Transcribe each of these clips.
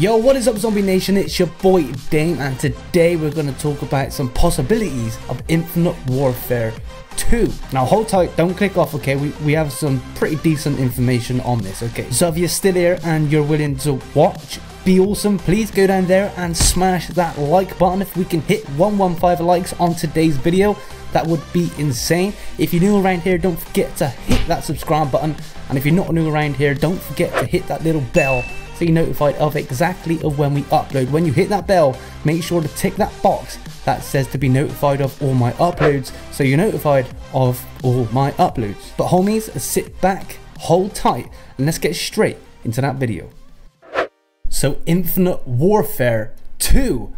Yo, what is up Zombie Nation, it's your boy Dame, and today we're going to talk about some possibilities of Infinite Warfare 2. Now hold tight, don't click off, okay, we have some pretty decent information on this, okay. So if you're still here and you're willing to watch, be awesome, please go down there and smash that like button. If we can hit 115 likes on today's video, that would be insane. If you're new around here, don't forget to hit that subscribe button, and if you're not new around here, don't forget to hit that little bell so you're notified of exactly of when we upload. When you hit that bell, make sure to tick that box that says to be notified of all my uploads, so you're notified of all my uploads. But homies, sit back, hold tight, and let's get straight into that video. So Infinite Warfare 2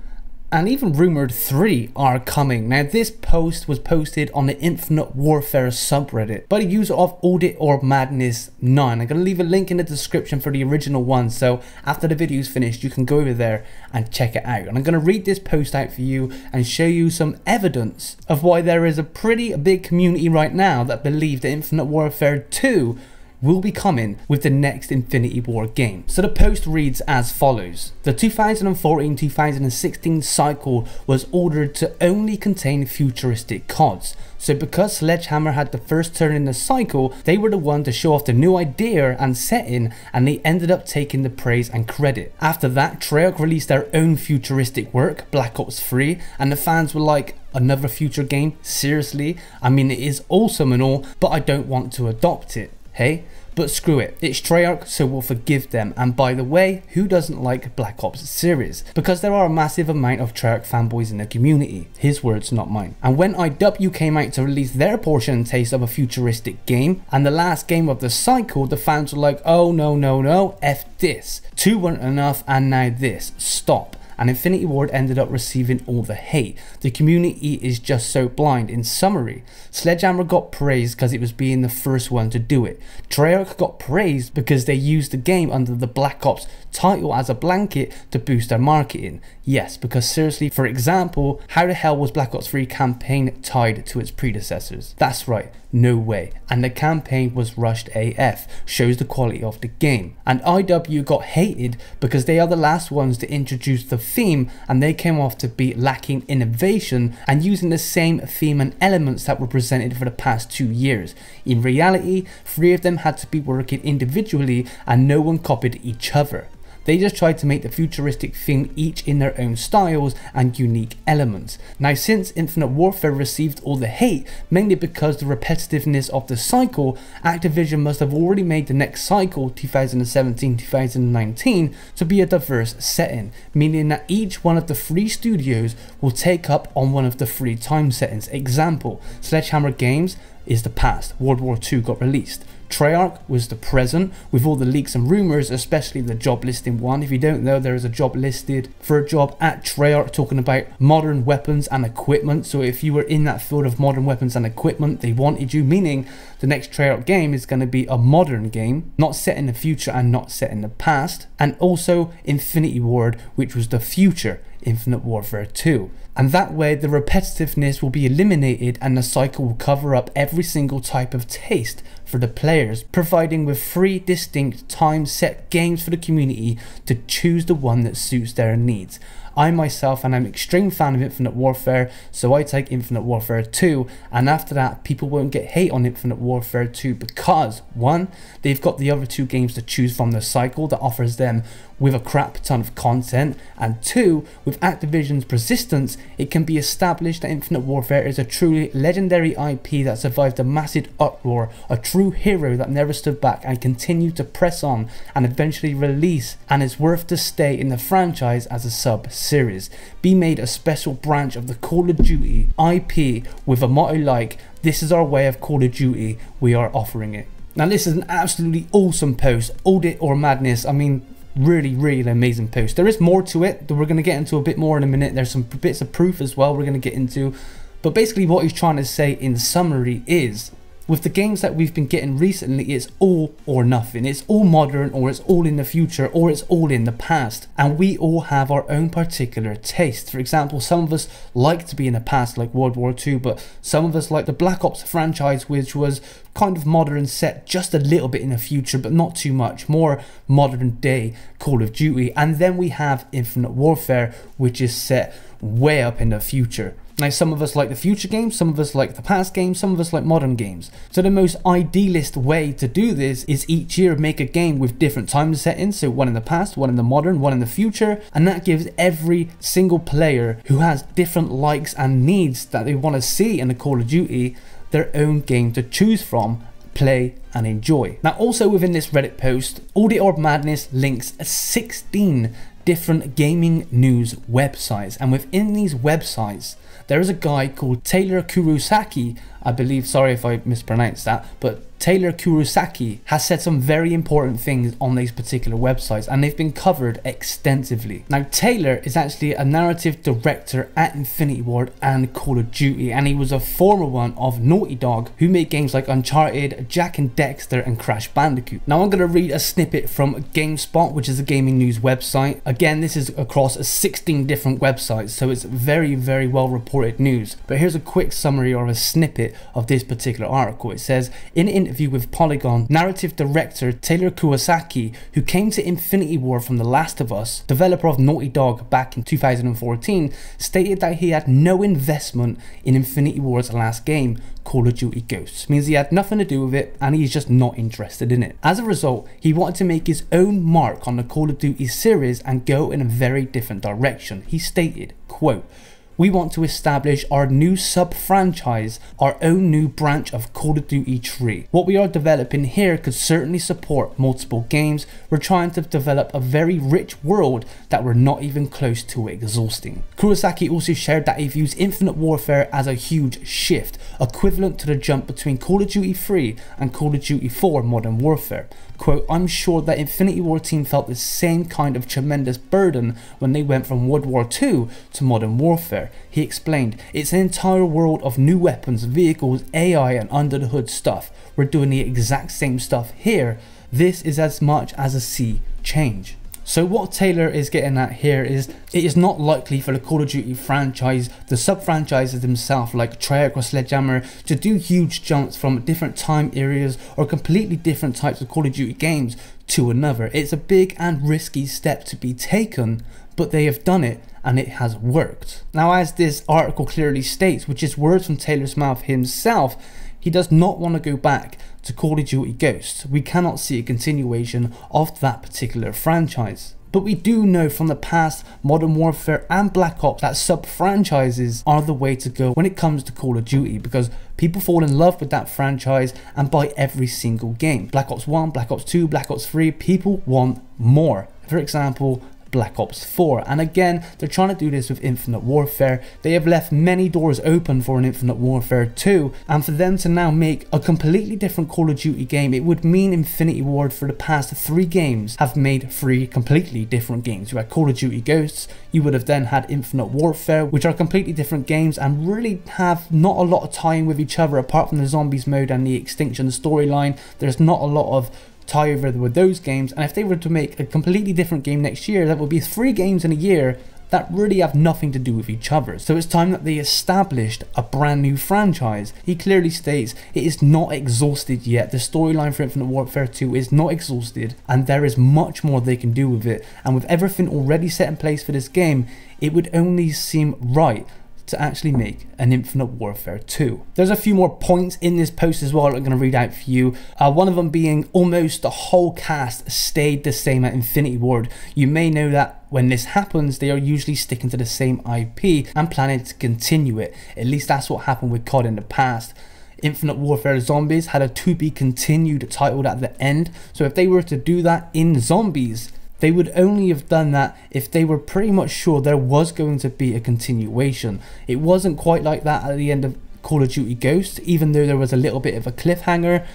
and even rumored 3 are coming. Now this post was posted on the Infinite Warfare subreddit by a user of Audit or Madness 9. I'm going to leave a link in the description for the original one, so after the video is finished you can go over there and check it out. And I'm going to read this post out for you and show you some evidence of why there is a pretty big community right now that believe that Infinite Warfare 2 will be coming with the next Infinity War game. So the post reads as follows. The 2014-2016 cycle was ordered to only contain futuristic CODs. So because Sledgehammer had the first turn in the cycle, they were the one to show off the new idea and setting, and they ended up taking the praise and credit. After that, Treyarch released their own futuristic work, Black Ops 3, and the fans were like, another future game? Seriously? I mean, it is awesome and all, but I don't want to adopt it. Hey, but screw it, it's Treyarch, so we'll forgive them. And by the way, who doesn't like Black Ops series? Because there are a massive amount of Treyarch fanboys in the community. His words, not mine. And when IW came out to release their portion and taste of a futuristic game, and the last game of the cycle, the fans were like, oh no, F this. 2 weren't enough, and now this. Stop. And Infinity Ward ended up receiving all the hate. The community is just so blind. In summary, Sledgehammer got praised because it was being the first one to do it. Treyarch got praised because they used the game under the Black Ops title as a blanket to boost their marketing. Yes, because seriously, for example, how the hell was Black Ops 3 campaign tied to its predecessors? That's right, no way. And the campaign was rushed AF, shows the quality of the game. And IW got hated because they are the last ones to introduce the theme, and they came off to be lacking innovation and using the same theme and elements that were presented for the past 2 years. In reality, 3 of them had to be working individually and no one copied each other. They just tried to make the futuristic theme each in their own styles and unique elements. Now since Infinite Warfare received all the hate, mainly because the repetitiveness of the cycle, Activision must have already made the next cycle, 2017-2019, to be a diverse setting, meaning that each one of the 3 studios will take up on one of the 3 time settings. Example, Sledgehammer Games is the past, World War II got released. Treyarch was the present, with all the leaks and rumours, especially the job listing one. If you don't know, there is a job listed for a job at Treyarch talking about modern weapons and equipment. So if you were in that field of modern weapons and equipment, they wanted you, meaning the next Treyarch game is going to be a modern game, not set in the future and not set in the past. And also Infinity Ward, which was the future Infinite Warfare 2. And that way the repetitiveness will be eliminated and the cycle will cover up every single type of taste for the players, providing with 3 distinct time set games for the community to choose the one that suits their needs. I myself am an extreme fan of Infinite Warfare, so I take Infinite Warfare 2, and after that people won't get hate on Infinite Warfare 2 because 1, they've got the other 2 games to choose from the cycle that offers them with a crap ton of content, and 2, with Activision's persistence, it can be established that Infinite Warfare is a truly legendary IP that survived a massive uproar, a true hero that never stood back and continued to press on and eventually release, and is worth to stay in the franchise as a sub-series. Be made a special branch of the Call of Duty IP with a motto like, "This is our way of Call of Duty, we are offering it." Now this is an absolutely awesome post, Audit or Madness. I mean, really an amazing post. There is more to it that we're going to get into a bit more in a minute. There's some bits of proof as well we're going to get into, but basically what he's trying to say in summary is With the games that we've been getting recently, it's all or nothing. It's all modern, or it's all in the future, or it's all in the past. And we all have our own particular taste. For example, some of us like to be in the past, like World War II, but some of us like the Black Ops franchise, which was kind of modern, set just a little bit in the future, but not too much. More modern day Call of Duty. And then we have Infinite Warfare, which is set way up in the future. Now, some of us like the future games, some of us like the past games, some of us like modern games. So the most idealist way to do this is each year make a game with different time settings, so one in the past, one in the modern, one in the future, and that gives every single player who has different likes and needs that they want to see in a Call of Duty their own game to choose from, play and enjoy. Now, also within this Reddit post, Audit or Madness links 16 different gaming news websites, and within these websites there is a guy called Taylor Kurosaki, I believe, sorry if I mispronounced that, but Taylor Kurosaki has said some very important things on these particular websites, and they've been covered extensively. Now, Taylor is actually a narrative director at Infinity Ward and Call of Duty, and he was a former one of Naughty Dog, who made games like Uncharted, Jak and Daxter and Crash Bandicoot. Now, I'm going to read a snippet from GameSpot, which is a gaming news website. Again, this is across 16 different websites, so it's very, very well reported news. But here's a quick summary or a snippet of this particular article. It says, in an interview with Polygon, narrative director Taylor Kurosaki, who came to Infinity Ward from The Last of Us, developer of Naughty Dog, back in 2014, stated that he had no investment in Infinity Ward's last game, Call of Duty Ghosts. Means he had nothing to do with it and he's just not interested in it. As a result, he wanted to make his own mark on the Call of Duty series and go in a very different direction. He stated, quote, "We want to establish our new sub-franchise, our own new branch of Call of Duty tree. What we are developing here could certainly support multiple games. We're trying to develop a very rich world that we're not even close to exhausting." Kurosaki also shared that he views Infinite Warfare as a huge shift, equivalent to the jump between Call of Duty 3 and Call of Duty 4 Modern Warfare. Quote, "I'm sure that Infinity Ward team felt the same kind of tremendous burden when they went from World War II to Modern Warfare." He explained, "It's an entire world of new weapons, vehicles, AI and under the hood stuff. We're doing the exact same stuff here. This is as much as a sea change." So what Taylor is getting at here is, it is not likely for the Call of Duty franchise, the sub-franchises themselves like Treyarch or Sledgehammer, to do huge jumps from different time areas or completely different types of Call of Duty games to another. It's a big and risky step to be taken, but they have done it and it has worked. Now, as this article clearly states, which is words from Taylor's mouth himself, he does not want to go back to Call of Duty Ghosts. We cannot see a continuation of that particular franchise. But we do know from the past, Modern Warfare and Black Ops, that sub-franchises are the way to go when it comes to Call of Duty, because people fall in love with that franchise and buy every single game. Black Ops 1, Black Ops 2, Black Ops 3, people want more. For example, Black Ops 4, and again they're trying to do this with Infinite Warfare. They have left many doors open for an Infinite Warfare 2, and for them to now make a completely different Call of Duty game, it would mean Infinity Ward for the past 3 games have made 3 completely different games. You had Call of Duty Ghosts, you would have then had Infinite Warfare, which are completely different games and really have not a lot of tie-in with each other apart from the zombies mode and the Extinction storyline. There's not a lot of tie over with those games, and if they were to make a completely different game next year, that would be 3 games in a year that really have nothing to do with each other. So it's time that they established a brand new franchise. He clearly states it is not exhausted yet. The storyline for Infinite Warfare 2 is not exhausted, and there is much more they can do with it, and with everything already set in place for this game, it would only seem right to actually make an Infinite Warfare 2. There's a few more points in this post as well I'm going to read out for you. One of them being almost the whole cast stayed the same at Infinity Ward. You may know that when this happens, they are usually sticking to the same IP and planning to continue it. At least that's what happened with COD in the past. Infinite Warfare Zombies had a to be continued title at the end, so if they were to do that in Zombies, they would only have done that if they were pretty much sure there was going to be a continuation. It wasn't quite like that at the end of Call of Duty Ghosts, even though there was a little bit of a cliffhanger.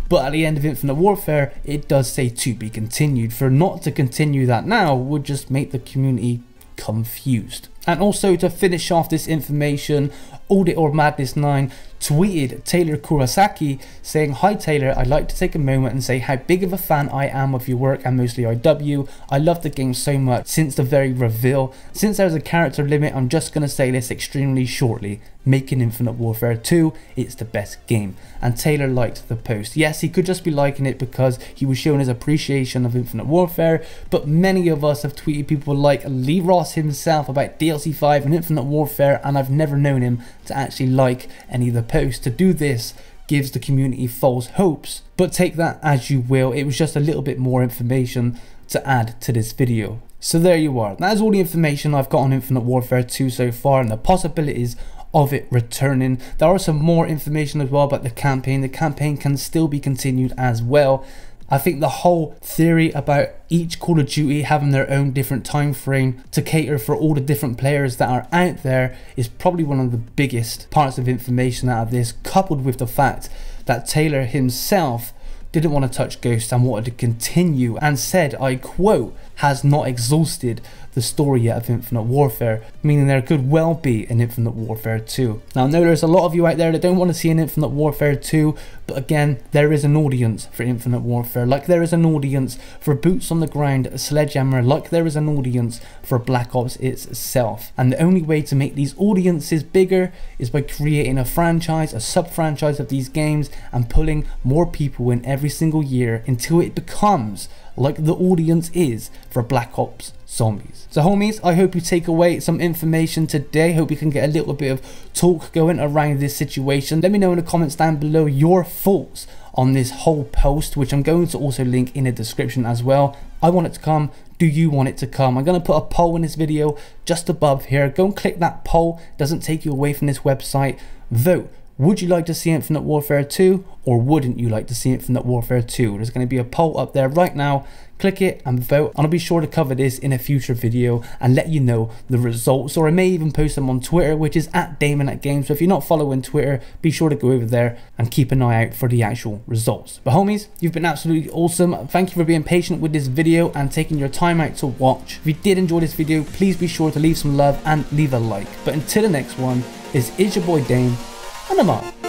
But at the end of Infinite Warfare, it does say to be continued. For not to continue that now would just make the community confused. And also to finish off this information, Audit or Madness 9 tweeted Taylor Kurosaki saying, "Hi Taylor, I'd like to take a moment and say how big of a fan I am of your work and mostly IW. I love the game so much since the very reveal. Since there's a character limit, I'm just going to say this extremely shortly. Making Infinite Warfare 2, it's the best game." And Taylor liked the post. Yes, he could just be liking it because he was showing his appreciation of Infinite Warfare, but many of us have tweeted people like Lee Ross himself about DLC5 and Infinite Warfare, and I've never known him to actually like any of the posts. To do this gives the community false hopes, but take that as you will. It was just a little bit more information to add to this video. So there you are. That is all the information I've got on Infinite Warfare 2 so far and the possibilities of it returning. There are some more information as well about the campaign. The campaign can still be continued as well. I think the whole theory about each Call of Duty having their own different time frame to cater for all the different players that are out there is probably one of the biggest parts of information out of this, coupled with the fact that Taylor himself didn't want to touch Ghost and wanted to continue, and said, I quote, "has not exhausted the story yet of Infinite Warfare," meaning there could well be an Infinite Warfare 2. Now I know there's a lot of you out there that don't want to see an Infinite Warfare 2, but again, there is an audience for Infinite Warfare, like there is an audience for Boots on the Ground Sledgehammer, like there is an audience for Black Ops itself. And the only way to make these audiences bigger is by creating a franchise, a sub-franchise of these games, and pulling more people in every single year until it becomes like the audience is for Black Ops Zombies. So homies, I hope you take away some information today. Hope you can get a little bit of talk going around this situation. Let me know in the comments down below your thoughts on this whole post, which I'm going to also link in the description as well. I want it to come. Do you want it to come? I'm going to put a poll in this video just above here. Go and click that poll. It doesn't take you away from this website. Vote. Would you like to see Infinite Warfare 2 or wouldn't you like to see Infinite Warfare 2? There's going to be a poll up there right now. Click it and vote. I'll be sure to cover this in a future video and let you know the results, or I may even post them on Twitter, which is @DameAndThatGame. So if you're not following Twitter, be sure to go over there and keep an eye out for the actual results. But homies, you've been absolutely awesome. Thank you for being patient with this video and taking your time out to watch. If you did enjoy this video, please be sure to leave some love and leave a like. But until the next one, this is your boy Dame, and I'm out.